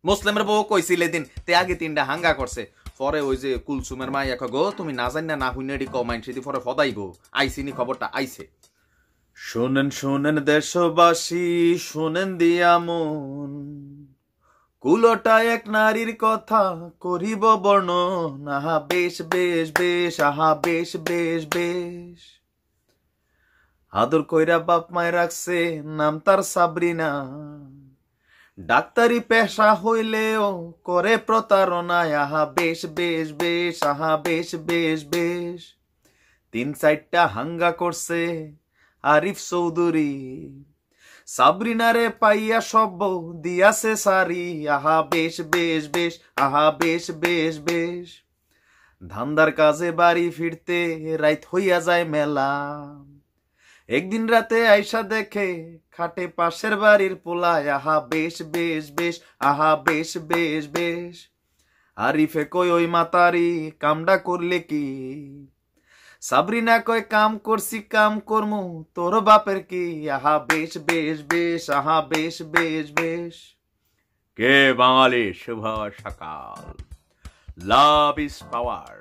মুসলিমের বউ কইছিল দিন তে আগে 3টা হাঙ্গা করছে পরে ওই যে কুলসুমের মা এক গো তুমি না জানি না হইনে এডি কমাইন সেদি পরে ফদাইবো আইসিনি খবরটা আইছে শোনেন শোনেন দেশবাসী শোনেন দিয়া মন কুলোটা এক নারীর কথা করিব বর্ণন আহা বেশ বেশ বেশ আহা বেশ বেশ বেশ আদর কইরা বাপ মায় রাখছে নাম তার সাবরিনা ডাক্তারি পেশা হইলেও করে প্রতারণা আহা বেশ বেশ বেশ আহা বেশ বেশ বেশ 3-4টা হাঙ্গা করছে আরিফ চৌধুরী সাবরিনারে পাইয়া সব দিয়াছে সারি আহা বেশ বেশ বেশ আহা বেশ বেশ বেশ ধান্দার কাজে বাড়ি ফিরতে রাত হইয়া যায় মেলা একদিন রাতে আইসা দেখে খাটে পাশের বাড়ির পোলায় আহা বেশ বেশ বেশ আহা বেশ বেশ বেশ আরিফে কই ওই মাতারি কামডা করলে কি সাবরিনা কয় কাম করছি কাম করমু তোর বাপের কি আহা বেশ বেশ বেশ আহা বেশ বেশ বেশ কে বাঙালি শুভ সকাল লাভ ইজ পাওয়ার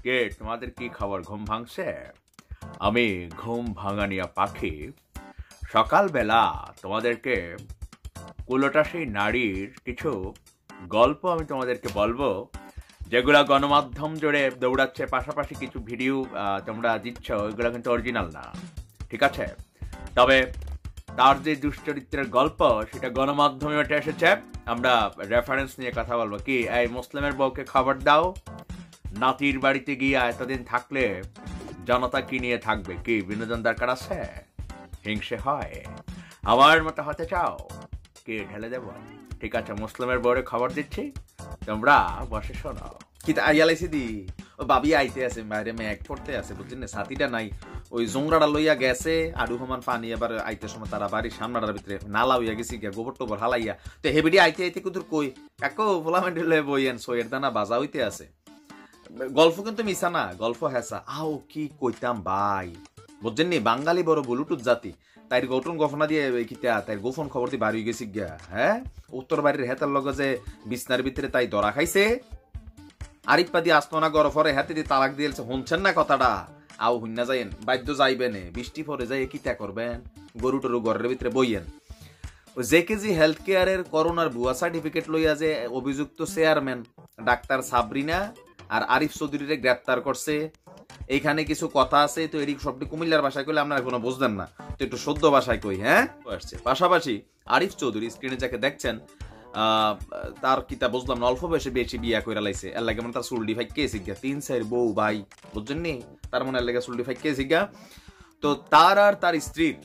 কে তোমাদের কি খবর ঘুম ভাঙছে আমি ঘুম ভাঙানিয়া পাখি সকালবেলা তোমাদেরকে কুলোটা সেই নারীর কিছু গল্প আমি তোমাদেরকে বলবো যেগুলা গণমাধ্যম জুড়ে দৌড়াচ্ছে পাশাপাশি কিছু ভিডিও তোমরা দিচ্ছ ওইগুলো কিন্তু অরিজিনাল না ঠিক আছে তবে তার যে দুশ্চরিত্রের গল্প সেটা গণমাধ্যমে উঠে এসেছে আমরা রেফারেন্স নিয়ে কথা বলবো কি এই মুসলিমের বউকে খবর দাও নাতির বাড়িতে গিয়ে এতদিন থাকলে জনতা কি নিয়ে থাকবে কি বিনোদন দরকার আছে হিংসে হয় আমার মতো হতে চাও কি ঢেলে দেব ঠিক আছে মুসলিমের বউরে খবর দিচ্ছি তোমরা বসে শোনো কি আইয়ালাইছি দি ও বাবি আইতে আছে বাইরে মেঘ পড়তে আছে বুঝছেন সাথীটা নাই ওই জোংরাটা লইয়া গেছে আডু সমান পানি এবার আইতে সময় তারা বাড়ির সামনাটার ভিতরে নালা হইয়া গেছি গিয়া গোবর টোবর হালাইয়া তো হেবিডি আইতে আইতে কুতুর কই একো ফোলামেন্টে বইয়েন সইয়ের দানা বাজা হইতে আছে গল্প কিন্তু মিশা না গল্প হেসা আও কি কইতাম ভাই বুঝছেন নি বাঙালি বড় ব্লুটুথ জাতি তাই গৌটন গফনা দিয়ে কিতা তাই গোপন খবর দিয়ে বাড়ি গেছি গিয়া হ্যাঁ উত্তর বাড়ির হেতার লগে যে বিছনার ভিতরে তাই ধরা খাইছে আরিফ পাদি আস্তনা গড় ফরে হাতে দিয়ে তালাক দিয়েছে শুনছেন না কথাটা আও হুন্না যাইন বাধ্য যাইবেন বৃষ্টি পরে যাই কিতা করবেন গরু টরু ঘরের ভিতরে বইয়েন জেকেজি হেলথ কেয়ারের করোনার ভুয়া সার্টিফিকেট লইয়া যে অভিযুক্ত চেয়ারম্যান ডাক্তার সাবরিনা আর আরিফ চৌধুরীরে গ্রেপ্তার করছে এইখানে কিছু কথা আছে তো এদিক সবটি কুমিল্লার ভাষায় কইলে আপনারা কোনো বুঝবেন না তো একটু শুদ্ধ ভাষায় কই হ্যাঁ আসছে পাশাপাশি আরিফ চৌধুরী স্ক্রিনে যাকে দেখছেন তার কিতা বুঝলাম না অল্প বয়সে বেশি বিয়া কইরা লাইছে এর লাগে মানে তার চুলডি ফাইকে সিগা 3-4 বউ ভাই বুঝছেন নি তার মনে এর লাগে চুলডি ফাইকে সিগা তো তার আর তার স্ত্রীর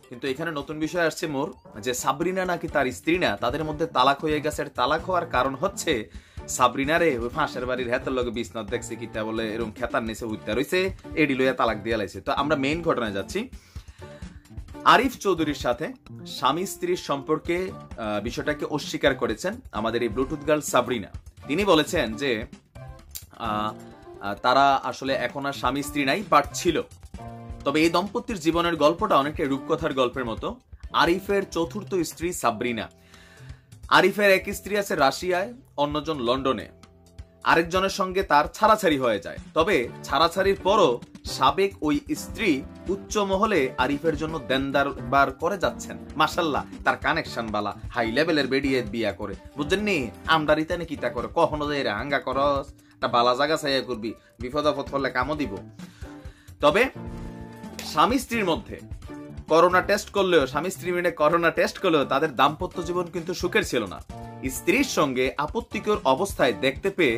কিন্তু এখানে নতুন বিষয় আসছে মোর যে সাবরিনা নাকি তার স্ত্রী না তাদের মধ্যে তালাক হয়ে গেছে আর তালাক হওয়ার কারণ হচ্ছে সাবরিনারে ওই ফাঁসের বাড়ির হেতের লগে বিছনাত দেখছে কিতা বলে এরকম খেতার নিচে উঠতে রইছে এডি লইয়া তালাক দিয়া লাইছে তো আমরা মেইন ঘটনায় যাচ্ছি আরিফ চৌধুরীর সাথে স্বামী স্ত্রীর সম্পর্কে বিষয়টাকে অস্বীকার করেছেন আমাদের এই ব্লুটুথ গার্ল সাবরিনা তিনি বলেছেন যে তারা আসলে এখন আর স্বামী স্ত্রী নাই বাট ছিল তবে এই দম্পতির জীবনের গল্পটা অনেকটা রূপকথার গল্পের মতো আরিফের চতুর্থ স্ত্রী সাবরিনা আরিফের এক স্ত্রী আছে রাশিয়ায় অন্যজন লন্ডনে আরেকজনের সঙ্গে তার ছাড়াছাড়ি হয়ে যায় তবে ছাড়াছাড়ির পরও সাবেক ওই স্ত্রী উচ্চ মহলে আরিফের জন্য দেনদারবার করে যাচ্ছেন মাশাল্লাহ তার কানেকশন বালা হাই লেভেলের বেডিয়ে বিয়া করে বুঝছেন নি আমদারিতে নি কিতা করে কখনো যে হাঙ্গা করস একটা বালা জায়গা চাইয়া করবি বিপদ আপদ হলে কামও দিব তবে স্বামী স্ত্রীর মধ্যে করোনা টেস্ট করলেও স্বামী স্ত্রী মিলে করোনা টেস্ট করলেও তাদের দাম্পত্য জীবন কিন্তু সুখের ছিল না স্ত্রীর সঙ্গে আপত্তিকর অবস্থায় দেখতে পেয়ে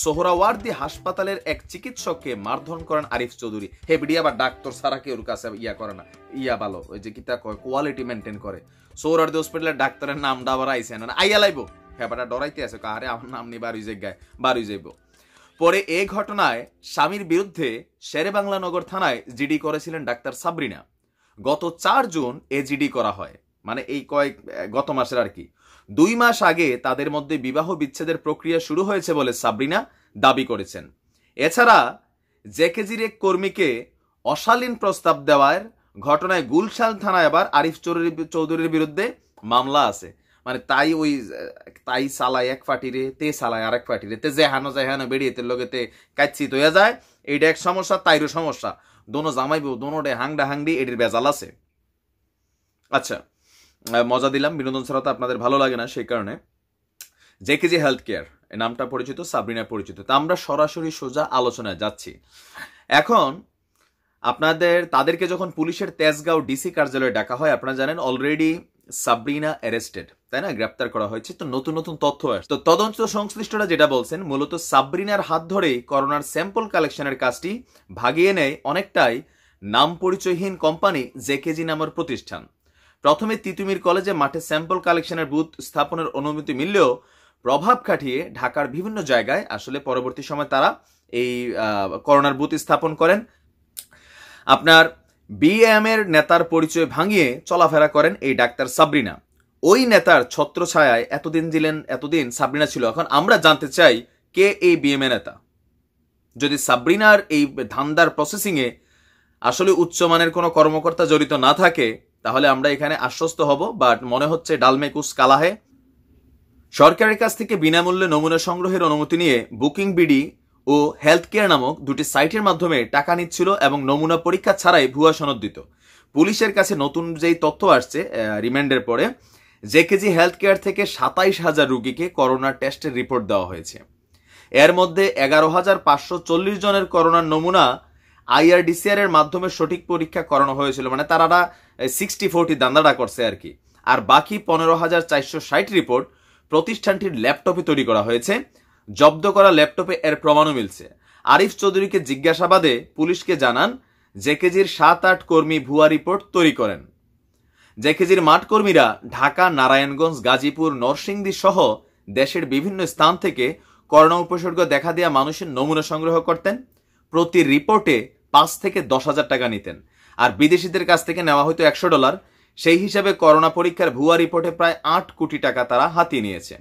সোহরাওয়ার্দী হাসপাতালের এক চিকিৎসককে মারধর করেন আরিফ চৌধুরী হে বিডিয়া বা ডাক্তার সারা কেউ কাছে ইয়া করে না ইয়া ভালো ওই যে কিতা কয় কোয়ালিটি মেনটেন করে সোহরাওয়ার্দী হসপিটালের ডাক্তারের নামটা আবার আইছে না আইয়া লাইব হেবাটা ডরাইতে আছে কারে আমার নাম নিয়ে বাড়ি জায়গায় বাড়ি যাইব পরে এই ঘটনায় স্বামীর বিরুদ্ধে শেরেবাংলা নগর থানায় জিডি করেছিলেন ডাক্তার সাবরিনা গত 4 জুন জিডি করা হয় মানে এই গত মাসের আর কি 2 মাস আগে তাদের মধ্যে বিবাহ বিচ্ছেদের প্রক্রিয়া শুরু হয়েছে বলে সাবরিনা দাবি করেছেন এছাড়া জেকেজির এক কর্মীকে অশালীন প্রস্তাব দেওয়ার ঘটনায় গুলশান থানায় আবার আরিফ চৌধুরীর বিরুদ্ধে মামলা আছে মানে তাই ওই তাই সালায় এক পার্টিরে তে সালায় আরেক পার্টিরে তে যেহানো যেহানো বেরিয়ে তে লগে তে কাচ্ছিত হয়ে যায়, এইটা এক সমস্যা, তাইরও সমস্যা, দোনো জামাইবো দোনোটে হাংডা হাংডি, এটির বেজাল আছে। আচ্ছা, মজা দিলাম, বিনোদন ছাড়া তো আপনাদের ভালো লাগে না, সেই কারণে জেকেজি হেলথ কেয়ার এই নামটা পরিচিত, সাবরিনা পরিচিত। তা আমরা সরাসরি সোজা আলোচনায় যাচ্ছি। এখন তাদেরকে যখন পুলিশের তেজগাঁও ডিসি কার্যালয়ে ডাকা হয়, আপনারা জানেন অলরেডি সাবরিনা অ্যারেস্টেড, তাই না, গ্রেপ্তার করা হয়েছে। তো নতুন নতুন তথ্য আসছে। তো তদন্ত সংশ্লিষ্টরা যেটা বলছেন, মূলত সাবরিনার হাত ধরেই করোনার স্যাম্পল কালেকশনের কাজটি ভাগিয়ে নেয় অনেকটাই নাম পরিচয়হীন কোম্পানি জেকেজি নামের প্রতিষ্ঠান। প্রথমে তিতুমির কলেজে মাঠে স্যাম্পল কালেকশনের বুথ স্থাপনের অনুমতি মিললেও প্রভাব খাটিয়ে ঢাকার বিভিন্ন জায়গায় আসলে পরবর্তী সময় তারা এই করোনার বুথ স্থাপন করেন। আপনার বিএম এর নেতার পরিচয় ভাঙিয়ে চলাফেরা করেন এই ডাক্তার সাবরিনা। ওই নেতার ছত্রছায়ায় এতদিন সাবরিনা ছিল। এখন আমরা জানতে চাই কে এই বিএম এর নেতা। যদি সাবরিনার এই ধান্দার প্রসেসিং এ আসলে উচ্চমানের কোনো কর্মকর্তা জড়িত না থাকে, তাহলে আমরা এখানে আশ্বস্ত হব, বাট মনে হচ্ছে ডালমে কুছ কালা হে। সরকারের কাছ থেকে বিনামূল্যে নমুনা সংগ্রহের অনুমতি নিয়ে বুকিং বিডি ও হেলথ কেয়ার নামক দুটি সাইটের মাধ্যমে টাকা নিচ্ছিল এবং নমুনা পরীক্ষা ছাড়াই ভুয়া সনদ দিত। পুলিশের কাছে নতুন যেই তথ্য আসছে রিমান্ডের পরে, জেকেজি হেলথ কেয়ার থেকে 27,000 রোগীকে করোনা টেস্টের রিপোর্ট দেওয়া হয়েছে। এর মধ্যে 11,540 জনের করোনার নমুনা আইআরডিসিআর এর মাধ্যমে সঠিক পরীক্ষা করানো হয়েছিল। মানে তারা 60-40 দান্দাটা করছে আর কি। আর বাকি 15,460 রিপোর্ট প্রতিষ্ঠানটির ল্যাপটপে তৈরি করা হয়েছে। জব্দ করা ল্যাপটপে এর প্রমাণও মিলছে। আরিফ চৌধুরীকে জিজ্ঞাসাবাদে পুলিশকে জানান জেকেজির 7-8 কর্মী ভুয়া রিপোর্ট তৈরি করেন। জেকেজির মাঠ কর্মীরা ঢাকা, নারায়ণগঞ্জ, গাজীপুর, নরসিংদী সহ দেশের বিভিন্ন স্থান থেকে করোনা উপসর্গ দেখা দেওয়া মানুষের নমুনা সংগ্রহ করতেন। প্রতি রিপোর্টে 5 থেকে 10,000 টাকা নিতেন, আর বিদেশিদের কাছ থেকে নেওয়া হয়তো $100। সেই হিসাবে করোনা পরীক্ষার ভুয়া রিপোর্টে প্রায় 8 কোটি টাকা তারা হাতিয়ে নিয়েছে।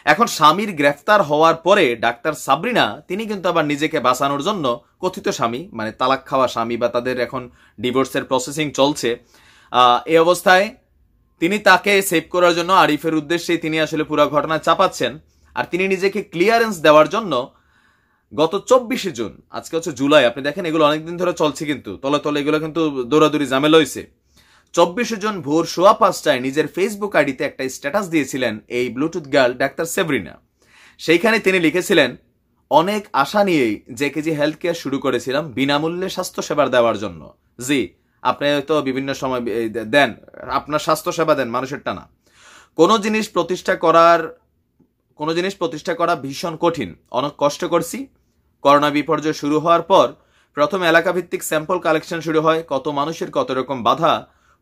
এখন স্বামীর গ্রেফতার হওয়ার পরে ডাক্তার সাবরিনা তিনি কিন্তু আবার নিজেকে বাঁচানোর জন্য, কথিত স্বামী মানে তালাক খাওয়া স্বামী বা তাদের এখন ডিভোর্সের প্রসেসিং চলছে, এই অবস্থায় তিনি তাকে সেভ করার জন্য আরিফের উদ্দেশ্যে তিনি আসলে পুরো ঘটনা চাপাচ্ছেন। আর তিনি নিজেকে ক্লিয়ারেন্স দেওয়ার জন্য গত 24 জুন, আজকে হচ্ছে জুলাই, আপনি দেখেন এগুলো অনেকদিন ধরে চলছে, কিন্তু তলে তলে এগুলো কিন্তু দৌড়াদৌড়ি ঝামেলা হয়েছে। 24 জুন ভোর 5:15 নিজের ফেসবুক আইডিতে একটা স্ট্যাটাস দিয়েছিলেন এই ব্লুটুথ গার্ল ডাক্তার সাবরিনা। সেইখানে তিনি লিখেছিলেন, অনেক আশা নিয়েই জেকেজি হেলথ কেয়ার শুরু করেছিলাম বিনামূল্যে স্বাস্থ্য সেবা দেওয়ার জন্য। জি, আপনি তো বিভিন্ন সময় দেন, আপনার স্বাস্থ্য সেবা দেন মানুষের টানা। কোনো জিনিস প্রতিষ্ঠা করা ভীষণ কঠিন, অনেক কষ্ট করছি। করোনা বিপর্যয় শুরু হওয়ার পর প্রথম এলাকা ভিত্তিক স্যাম্পল কালেকশন শুরু হয়। কত মানুষের কত রকম বাধা,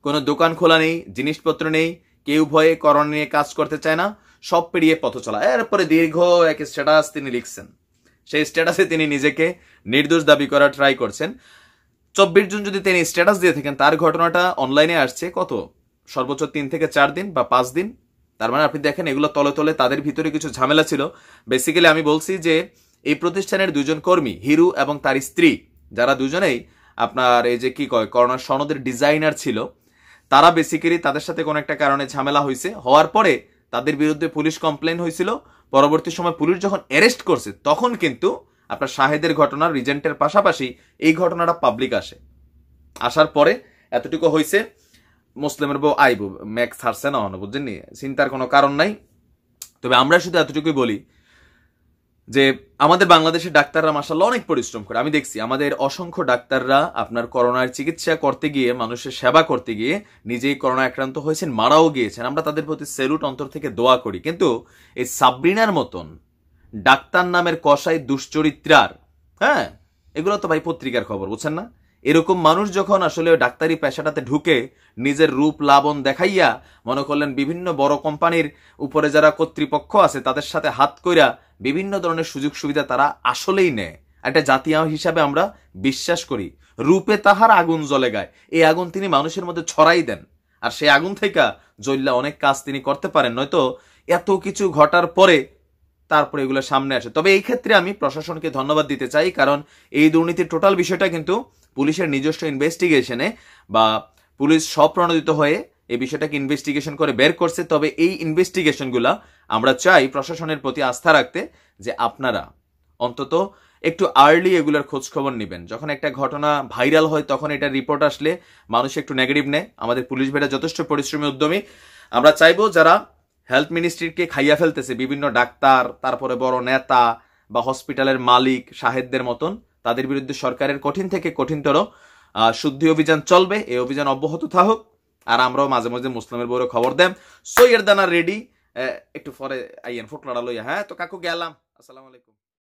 কোনো দোকান খোলা নেই, জিনিসপত্র নেই, কেউ ভয়ে করোনা নিয়ে কাজ করতে চায় না, সব পেরিয়ে পথ চলা। এরপরে দীর্ঘ এক স্ট্যাটাস তিনি লিখছেন। সেই স্ট্যাটাসে তিনি নিজেকে নির্দোষ দাবি করার ট্রাই করছেন। 24 জুন যদি তিনি স্ট্যাটাস দিয়ে থাকেন, তার ঘটনাটা অনলাইনে আসছে কত, সর্বোচ্চ 3 থেকে 4 দিন বা 5 দিন। তার মানে আপনি দেখেন এগুলো তলে তলে তাদের ভিতরে কিছু ঝামেলা ছিল। বেসিক্যালি আমি বলছি যে এই প্রতিষ্ঠানের 2 জন কর্মী, হিরু এবং তার স্ত্রী, যারা দুজনেই আপনার এই যে কি কয় করোনার সনদের ডিজাইনার ছিল, তারা বেসিক্যালি তাদের সাথে কোনো একটা কারণে ঝামেলা হয়েছে। হওয়ার পরে তাদের বিরুদ্ধে পুলিশ কমপ্লেন হয়েছিল। পরবর্তী সময় পুলিশ যখন অ্যারেস্ট করছে, তখন কিন্তু আপনার শাহেদের ঘটনা রিজেন্টের পাশাপাশি এই ঘটনাটা পাবলিক আসার পরে এতটুকু হয়েছে, মুসলিমের বউ আইবু ম্যাক ছাড়ছে না, বুঝছেন, চিন্তার কোনো কারণ নাই। তবে আমরা শুধু এতটুকুই বলি যে আমাদের বাংলাদেশের ডাক্তাররা মাশাআল্লাহ অনেক পরিশ্রম করে। আমি দেখছি আমাদের অসংখ্য ডাক্তাররা আপনার করোনার চিকিৎসা করতে গিয়ে, মানুষের সেবা করতে গিয়ে নিজেই করোনা আক্রান্ত হয়েছেন, মারাও গিয়েছেন। আমরা তাদের প্রতি স্যালুট, অন্তর থেকে দোয়া করি। কিন্তু এই সাবরিনার মতন ডাক্তার নামের কসাই দুশ্চরিত্রার, হ্যাঁ, এগুলো তো ভাই পত্রিকার খবর, বুঝছেন না? এরকম মানুষ যখন আসলে ডাক্তারি পেশাটাতে ঢুকে নিজের রূপ লাবণ দেখাইয়া মনে করলেন বিভিন্ন বড় কোম্পানির উপরে যারা কর্তৃপক্ষ আছে তাদের সাথে হাত কইরা বিভিন্ন ধরনের সুযোগ সুবিধা তারা আসলেই নেয়। একটা জাতীয় হিসাবে আমরা বিশ্বাস করি রূপে তাহার আগুন জ্বলে গায়, এই আগুন তিনি মানুষের মধ্যে ছড়াই দেন, আর সেই আগুন থেকে জ্বললে অনেক কাজ তিনি করতে পারেন। নয়তো এত কিছু ঘটার পরে তারপরে এগুলো সামনে আসে। তবে এই ক্ষেত্রে আমি প্রশাসনকে ধন্যবাদ দিতে চাই, কারণ এই দুর্নীতির টোটাল বিষয়টা কিন্তু পুলিশের নিজস্ব ইনভেস্টিগেশনে বা পুলিশ স্বপ্রণোদিত হয়ে এই বিষয়টাকে ইনভেস্টিগেশন করে বের করছে। তবে এই ইনভেস্টিগেশনগুলা আমরা চাই প্রশাসনের প্রতি আস্থা রাখতে, যে আপনারা অন্তত একটু আর্লি এগুলোর খোঁজ খবর নেবেন। যখন একটা ঘটনা ভাইরাল হয় তখন এটা রিপোর্ট আসলে মানুষ একটু নেগেটিভ নেয়। আমাদের পুলিশ ভাইরা যথেষ্ট পরিশ্রমী, উদ্যমী। আমরা চাইবো যারা হেলথ মিনিস্ট্রিকে খাইয়া ফেলতেছে, বিভিন্ন ডাক্তার, তারপরে বড় নেতা বা হসপিটালের মালিক শাহেদদের মতন, তাদের বিরুদ্ধে সরকারের কঠিন থেকে কঠিনতর শুদ্ধি অভিযান চলবে। এই অভিযান অব্যাহত থাকুক। আর আমরাও মাঝে মাঝে মুসলিমের বউরে খবর দেন। সৈয়ের দানা রেডি, একটু পরে আইয়েন ফুটলাড়া লইয়া। হ্যাঁ তো কাকু গেলাম, আসসালামু আলাইকুম।